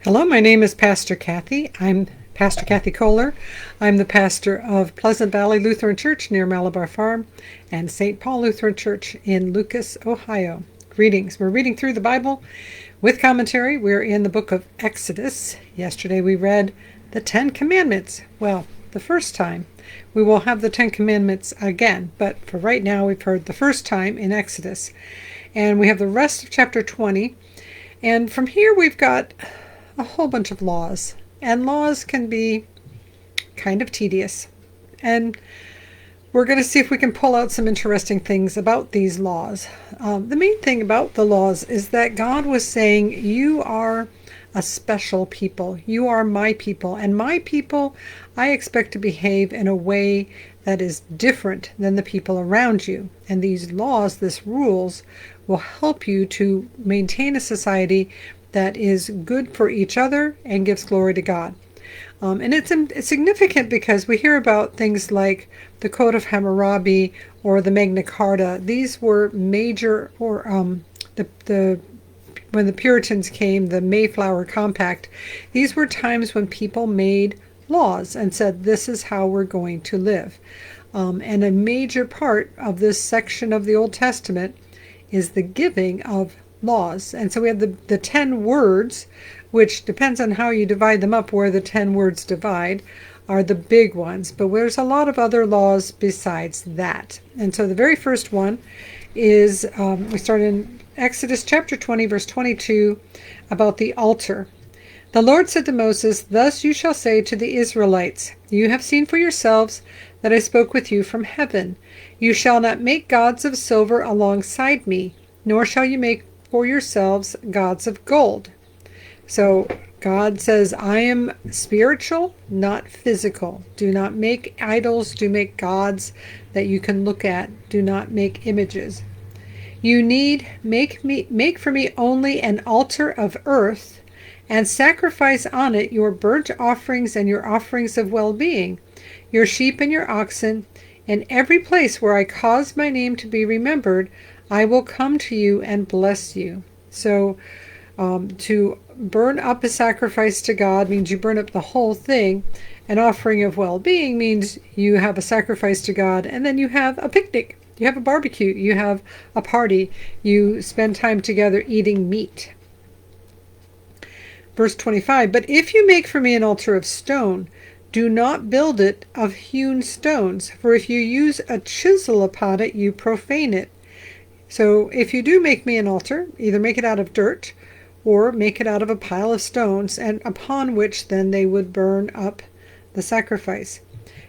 Hello, my name is Pastor Kathy. I'm Pastor Kathy Kollar. I'm the pastor of Pleasant Valley Lutheran Church near Malabar Farm and St. Paul Lutheran Church in Lucas, Ohio. Greetings. We're reading through the Bible with commentary. We're in the book of Exodus. Yesterday we read the Ten Commandments. Well, the first time. We will have the Ten Commandments again, but for right now we've heard the first time in Exodus. And we have the rest of chapter 20. And from here we've got a whole bunch of laws, and laws can be kind of tedious, and we're going to see if we can pull out some interesting things about these laws. The main thing about the laws is that God was saying, you are a special people, you are my people, and my people I expect to behave in a way that is different than the people around you. And these laws, these rules, will help you to maintain a society that is good for each other and gives glory to God. And it's significant because we hear about things like the Code of Hammurabi or the Magna Carta. These were major, or when the Puritans came, the Mayflower Compact. These were times when people made laws and said, this is how we're going to live. And a major part of this section of the Old Testament is the giving of laws. And so we have the 10 words, which depends on how you divide them up, where the 10 words divide, are the big ones. But there's a lot of other laws besides that. And so the very first one is, we start in Exodus chapter 20, verse 22, about the altar. The Lord said to Moses, "Thus you shall say to the Israelites, you have seen for yourselves that I spoke with you from heaven. You shall not make gods of silver alongside me, nor shall you make for yourselves gods of gold." So God says, I am spiritual, not physical. Do not make idols. Do make gods that you can look at. Do not make images. You need make for me only an altar of earth, and sacrifice on it your burnt offerings and your offerings of well-being, your sheep and your oxen. In every place where I cause my name to be remembered, I will come to you and bless you. So to burn up a sacrifice to God means you burn up the whole thing. An offering of well-being means you have a sacrifice to God, and then you have a picnic, you have a barbecue, you have a party, you spend time together eating meat. Verse 25, but if you make for me an altar of stone, do not build it of hewn stones, for if you use a chisel upon it, you profane it. So if you do make me an altar, either make it out of dirt or make it out of a pile of stones, and upon which then they would burn up the sacrifice.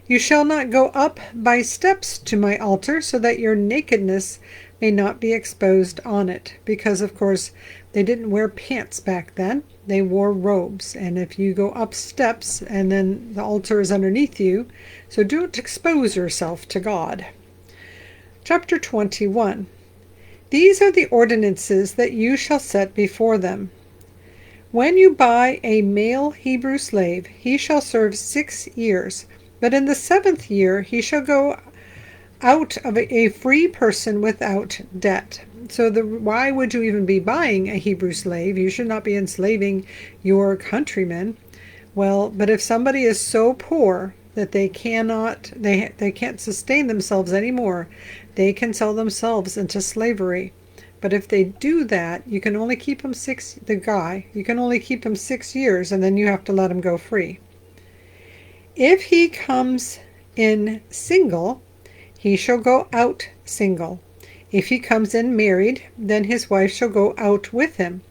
You shall not go up by steps to my altar, so that your nakedness may not be exposed on it. Because, of course, they didn't wear pants back then. They wore robes. And if you go up steps and then the altar is underneath you, so don't expose yourself to God. Chapter 21. These are the ordinances that you shall set before them. When you buy a male Hebrew slave, he shall serve 6 years, but in the 7th year he shall go out of a free person without debt. So why would you even be buying a Hebrew slave? You should not be enslaving your countrymen. Well, but if somebody is so poor that they can't sustain themselves anymore, they can sell themselves into slavery. But if they do that, you can only keep him you can only keep him 6 years, and then you have to let him go free. If he comes in single, he shall go out single. If he comes in married, then his wife shall go out with him.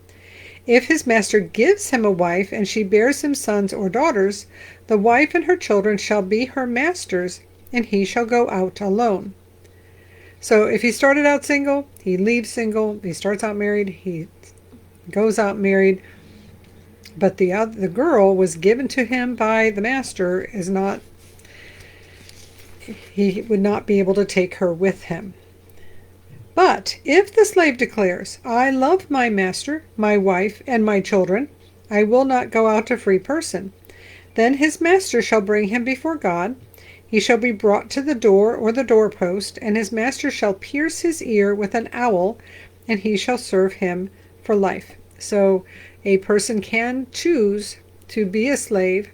If his master gives him a wife, and she bears him sons or daughters, the wife and her children shall be her master's, and he shall go out alone. So if he started out single, he leaves single. He starts out married, he goes out married. But the girl was given to him by the master, he would not be able to take her with him. But if the slave declares, I love my master, my wife, and my children, I will not go out a free person, then his master shall bring him before God. He shall be brought to the door or the doorpost, and his master shall pierce his ear with an awl, and he shall serve him for life. So A person can choose to be a slave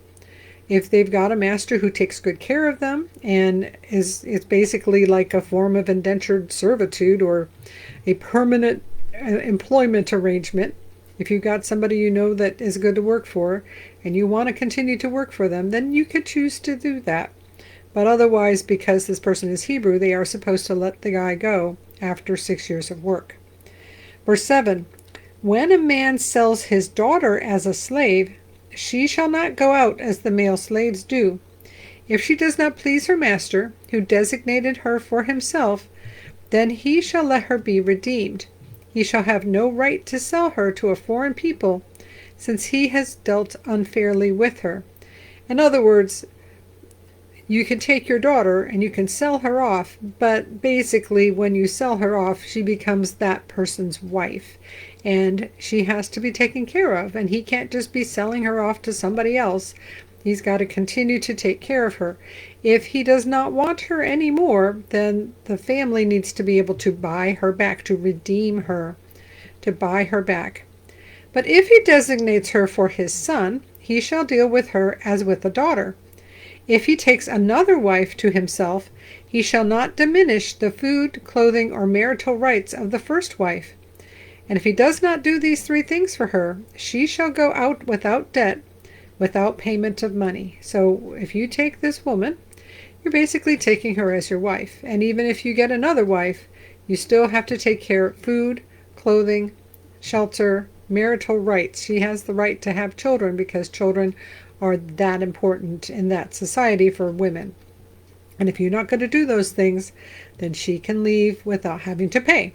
if they've got a master who takes good care of them, and it's basically like a form of indentured servitude or a permanent employment arrangement. If you've got somebody you know that is good to work for and you want to continue to work for them, then you could choose to do that. But otherwise, because this person is Hebrew, they are supposed to let the guy go after 6 years of work. Verse 7, when a man sells his daughter as a slave, she shall not go out as the male slaves do. If she does not please her master, who designated her for himself, then he shall let her be redeemed. He shall have no right to sell her to a foreign people, since he has dealt unfairly with her. In other words, you can take your daughter and you can sell her off, but basically when you sell her off, she becomes that person's wife, and she has to be taken care of, and he can't just be selling her off to somebody else. He's got to continue to take care of her. If he does not want her anymore, then the family needs to be able to buy her back, to redeem her, to buy her back. But if he designates her for his son, he shall deal with her as with a daughter. If he takes another wife to himself, he shall not diminish the food, clothing, or marital rights of the first wife. And if he does not do these 3 things for her, she shall go out without debt, without payment of money. So if you take this woman, you're basically taking her as your wife. And even if you get another wife, you still have to take care of food, clothing, shelter, marital rights. She has the right to have children because children are that important in that society for women. And if you're not going to do those things, then she can leave without having to pay.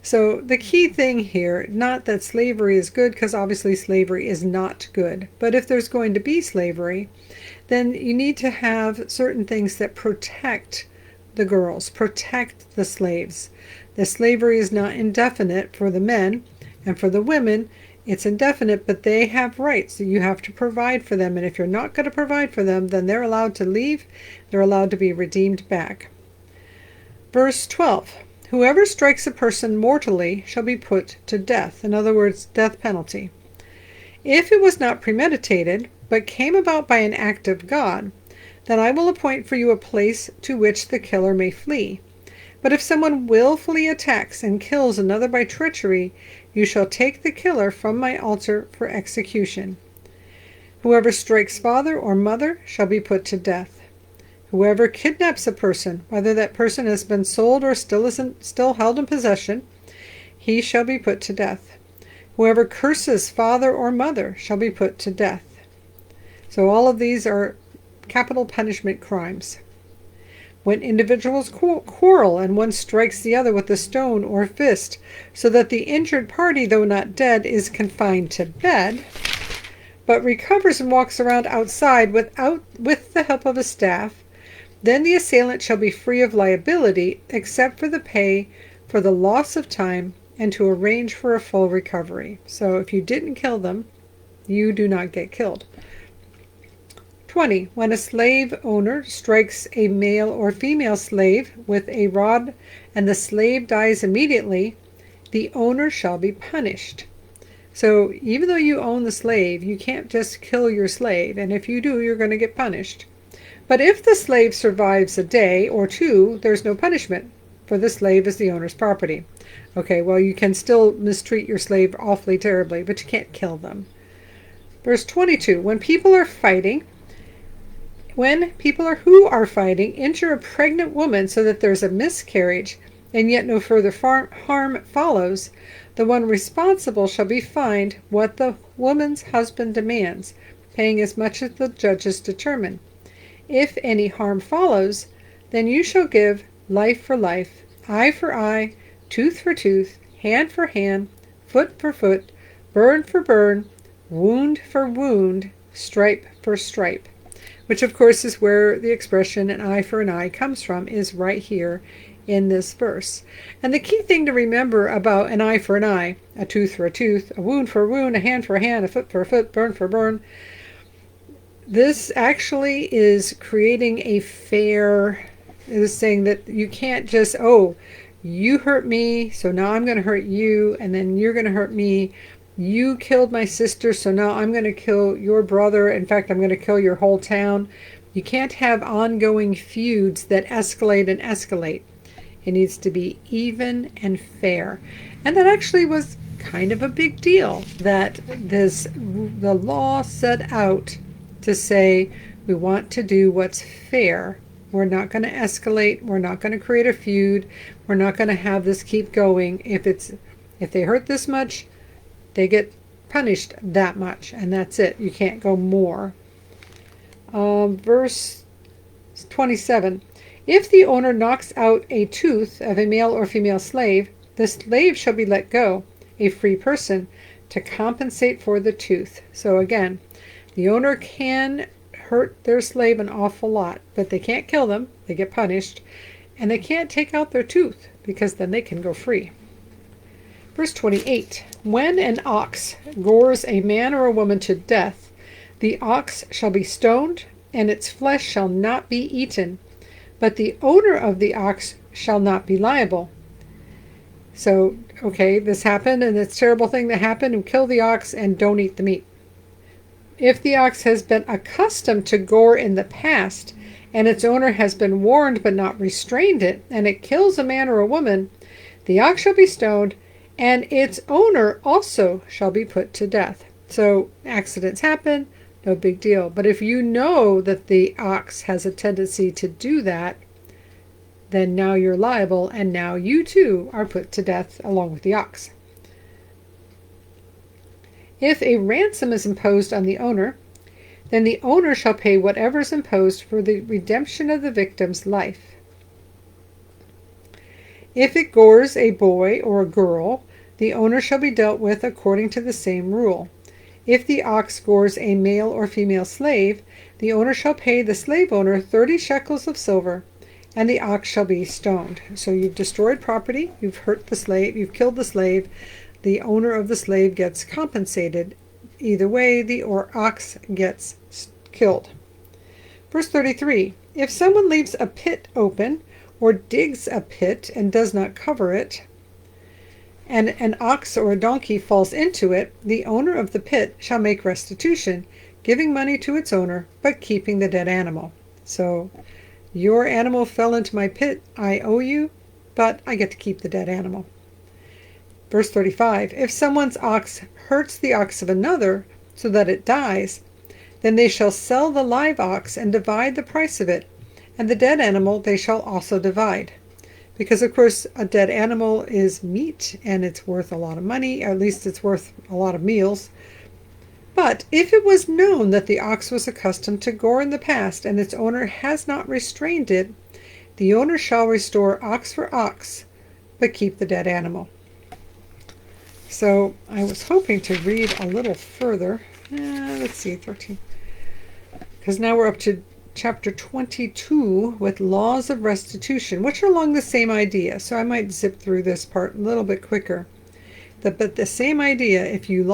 So the key thing here, not that slavery is good, because obviously slavery is not good, but if there's going to be slavery, then you need to have certain things that protect the girls, protect the slaves. The slavery is not indefinite for the men, and for the women, it's indefinite, but they have rights that you have to provide for them. And if you're not going to provide for them, then they're allowed to leave. They're allowed to be redeemed back. Verse 12, whoever strikes a person mortally shall be put to death. In other words, death penalty. If it was not premeditated, but came about by an act of God, then I will appoint for you a place to which the killer may flee. But if someone willfully attacks and kills another by treachery, you shall take the killer from my altar for execution. Whoever strikes father or mother shall be put to death. Whoever kidnaps a person, whether that person has been sold or still held in possession, he shall be put to death. Whoever curses father or mother shall be put to death. So all of these are capital punishment crimes. When individuals quarrel and one strikes the other with a stone or fist, so that the injured party, though not dead, is confined to bed, but recovers and walks around outside with the help of a staff, then the assailant shall be free of liability, except for the pay for the loss of time and to arrange for a full recovery. So if you didn't kill them, you do not get killed. 20. When a slave owner strikes a male or female slave with a rod and the slave dies immediately, the owner shall be punished. So even though you own the slave, you can't just kill your slave, and if you do, you're going to get punished. But if the slave survives a day or 2, there's no punishment, for the slave is the owner's property. Okay, well, you can still mistreat your slave awfully terribly, but you can't kill them. Verse 22, when people who are fighting injure a pregnant woman so that there's a miscarriage, and yet no further harm follows, the one responsible shall be fined what the woman's husband demands, paying as much as the judges determine. If any harm follows, then you shall give life for life, eye for eye, tooth for tooth, hand for hand, foot for foot, burn for burn, wound for wound, stripe for stripe. Which of course is where the expression an eye for an eye comes from, is right here in this verse. And the key thing to remember about an eye for an eye, a tooth for a tooth, a wound for a wound, a hand for a hand, a foot for a foot, burn for burn, this actually is creating a fair, it is saying that you can't just, you hurt me, so now I'm going to hurt you, and then you're going to hurt me. You killed my sister, so now I'm going to kill your brother. In fact, I'm going to kill your whole town. You can't have ongoing feuds that escalate and escalate. It needs to be even and fair. And that actually was kind of a big deal, that the law set out to say we want to do what's fair. We're not going to escalate. We're not going to create a feud. We're not going to have this keep going. If they hurt this much, they get punished that much, and that's it. You can't go more. Verse 27. If the owner knocks out a tooth of a male or female slave, the slave shall be let go, a free person, to compensate for the tooth. So again, the owner can hurt their slave an awful lot, but they can't kill them. They get punished. And they can't take out their tooth, because then they can go free. Verse 28. When an ox gores a man or a woman to death, the ox shall be stoned, and its flesh shall not be eaten, but the owner of the ox shall not be liable. So, okay, this happened, and it's a terrible thing that happened, and kill the ox and don't eat the meat. If the ox has been accustomed to gore in the past, and its owner has been warned but not restrained it, and it kills a man or a woman, the ox shall be stoned, and its owner also shall be put to death. So accidents happen, no big deal. But if you know that the ox has a tendency to do that, then now you're liable, and now you too are put to death along with the ox. If a ransom is imposed on the owner, then the owner shall pay whatever is imposed for the redemption of the victim's life. If it gores a boy or a girl, the owner shall be dealt with according to the same rule. If the ox gores a male or female slave, the owner shall pay the slave owner 30 shekels of silver, and the ox shall be stoned. So you've destroyed property, you've hurt the slave, you've killed the slave. The owner of the slave gets compensated. Either way, the ox gets killed. Verse 33. If someone leaves a pit open, or digs a pit and does not cover it, and an ox or a donkey falls into it, the owner of the pit shall make restitution, giving money to its owner, but keeping the dead animal. So, your animal fell into my pit, I owe you, but I get to keep the dead animal. Verse 35. If someone's ox hurts the ox of another, so that it dies, then they shall sell the live ox and divide the price of it, and the dead animal they shall also divide. Because, of course, a dead animal is meat, and it's worth a lot of money, or at least it's worth a lot of meals. But if it was known that the ox was accustomed to gore in the past, and its owner has not restrained it, the owner shall restore ox for ox, but keep the dead animal. So I was hoping to read a little further. Let's see, 13. Because now we're up to chapter 22 with laws of restitution, which are along the same idea. So I might zip through this part a little bit quicker. But the same idea, if you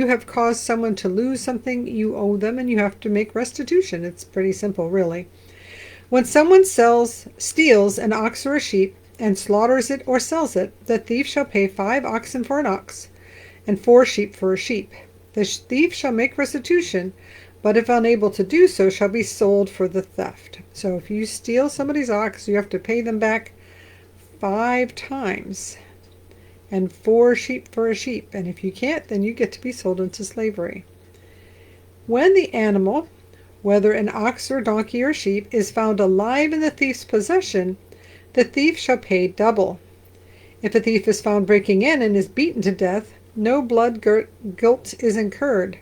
have caused someone to lose something, you owe them and you have to make restitution. It's pretty simple, really. When someone steals an ox or a sheep, and slaughters it or sells it, the thief shall pay 5 oxen for an ox, and 4 sheep for a sheep. The thief shall make restitution, but if unable to do so, shall be sold for the theft. So if you steal somebody's ox, you have to pay them back 5 times, and 4 sheep for a sheep. And if you can't, then you get to be sold into slavery. When the animal, whether an ox or donkey or sheep, is found alive in the thief's possession, the thief shall pay double. If a thief is found breaking in and is beaten to death, no blood guilt is incurred.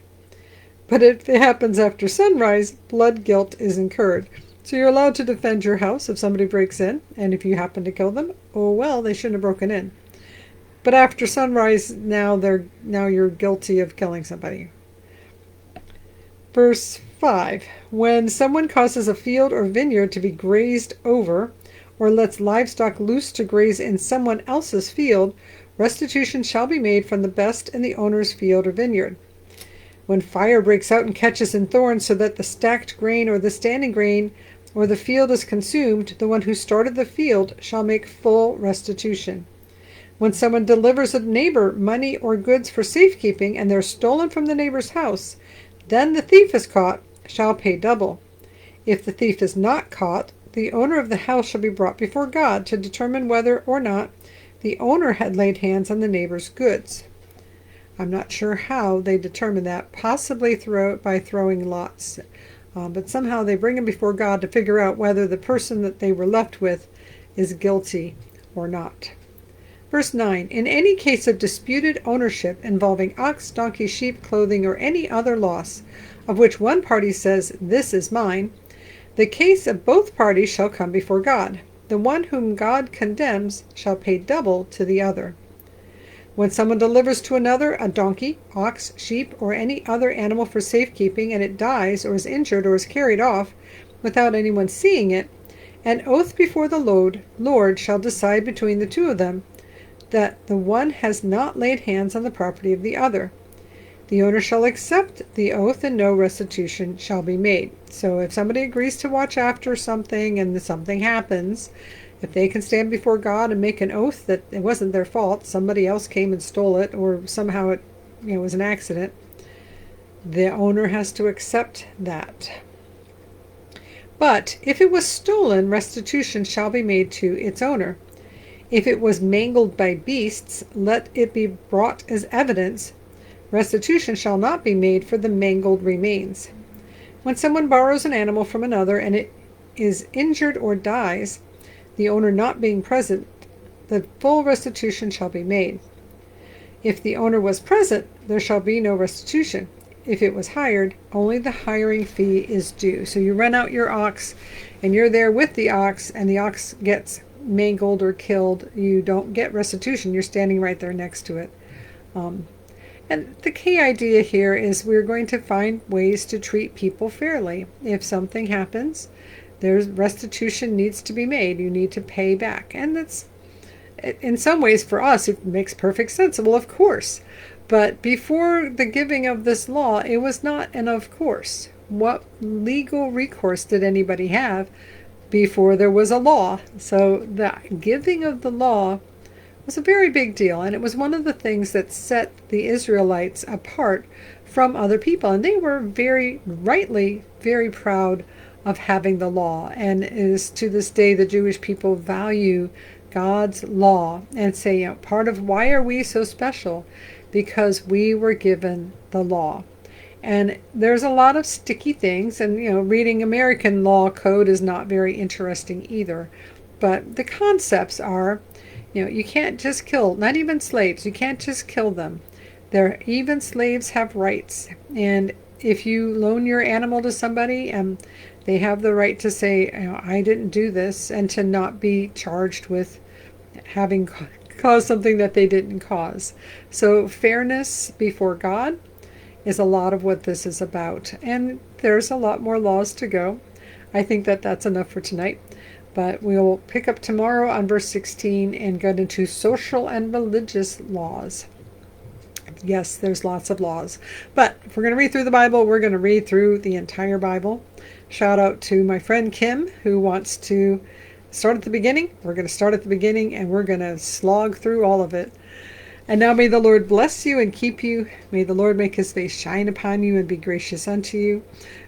But if it happens after sunrise, blood guilt is incurred. So you're allowed to defend your house if somebody breaks in, and if you happen to kill them, oh well, they shouldn't have broken in. But after sunrise, now you're guilty of killing somebody. Verse 5. When someone causes a field or vineyard to be grazed over, or lets livestock loose to graze in someone else's field, restitution shall be made from the best in the owner's field or vineyard. When fire breaks out and catches in thorns, so that the stacked grain or the standing grain or the field is consumed, the one who started the field shall make full restitution. When someone delivers a neighbor money or goods for safekeeping and they're stolen from the neighbor's house, then the thief is caught, shall pay double. If the thief is not caught, the owner of the house shall be brought before God to determine whether or not the owner had laid hands on the neighbor's goods. I'm not sure how they determine that, possibly by throwing lots. But somehow they bring him before God to figure out whether the person that they were left with is guilty or not. Verse 9, in any case of disputed ownership involving ox, donkey, sheep, clothing, or any other loss, of which one party says, this is mine, the case of both parties shall come before God. The one whom God condemns shall pay double to the other. When someone delivers to another a donkey, ox, sheep, or any other animal for safekeeping, and it dies or is injured or is carried off without anyone seeing it, an oath before the Lord shall decide between the two of them that the one has not laid hands on the property of the other. The owner shall accept the oath and no restitution shall be made. So if somebody agrees to watch after something and something happens, if they can stand before God and make an oath that it wasn't their fault, somebody else came and stole it, or somehow it was an accident, the owner has to accept that. But if it was stolen, restitution shall be made to its owner. If it was mangled by beasts, let it be brought as evidence. Restitution shall not be made for the mangled remains. When someone borrows an animal from another and it is injured or dies, the owner not being present, the full restitution shall be made. If the owner was present, there shall be no restitution. If it was hired, only the hiring fee is due. So you rent out your ox and you're there with the ox and the ox gets mangled or killed, you don't get restitution. You're standing right there next to it. And the key idea here is we're going to find ways to treat people fairly. If something happens, there's restitution needs to be made. You need to pay back. And that's, in some ways for us, it makes perfect sense. Well, of course. But before the giving of this law, it was not an of course. What legal recourse did anybody have before there was a law? So the giving of the law was a very big deal, and it was one of the things that set the Israelites apart from other people. And they were rightly very proud of having the law. And is to this day the Jewish people value God's law and say, part of why are we so special? Because we were given the law. And there's a lot of sticky things, and reading American law code is not very interesting either. But the concepts are, you can't just kill, not even slaves, you can't just kill them. Even slaves have rights. And if you loan your animal to somebody, they have the right to say, I didn't do this, and to not be charged with having caused something that they didn't cause. So fairness before God is a lot of what this is about. And there's a lot more laws to go. I think that that's enough for tonight. But we'll pick up tomorrow on verse 16 and get into social and religious laws. Yes, there's lots of laws. But if we're going to read through the Bible, we're going to read through the entire Bible. Shout out to my friend Kim, who wants to start at the beginning. We're going to start at the beginning, and we're going to slog through all of it. And now may the Lord bless you and keep you. May the Lord make his face shine upon you and be gracious unto you.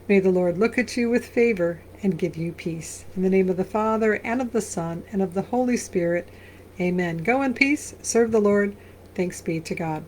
May the Lord look at you with favor and give you peace. In the name of the Father, and of the Son, and of the Holy Spirit. Amen. Go in peace. Serve the Lord. Thanks be to God.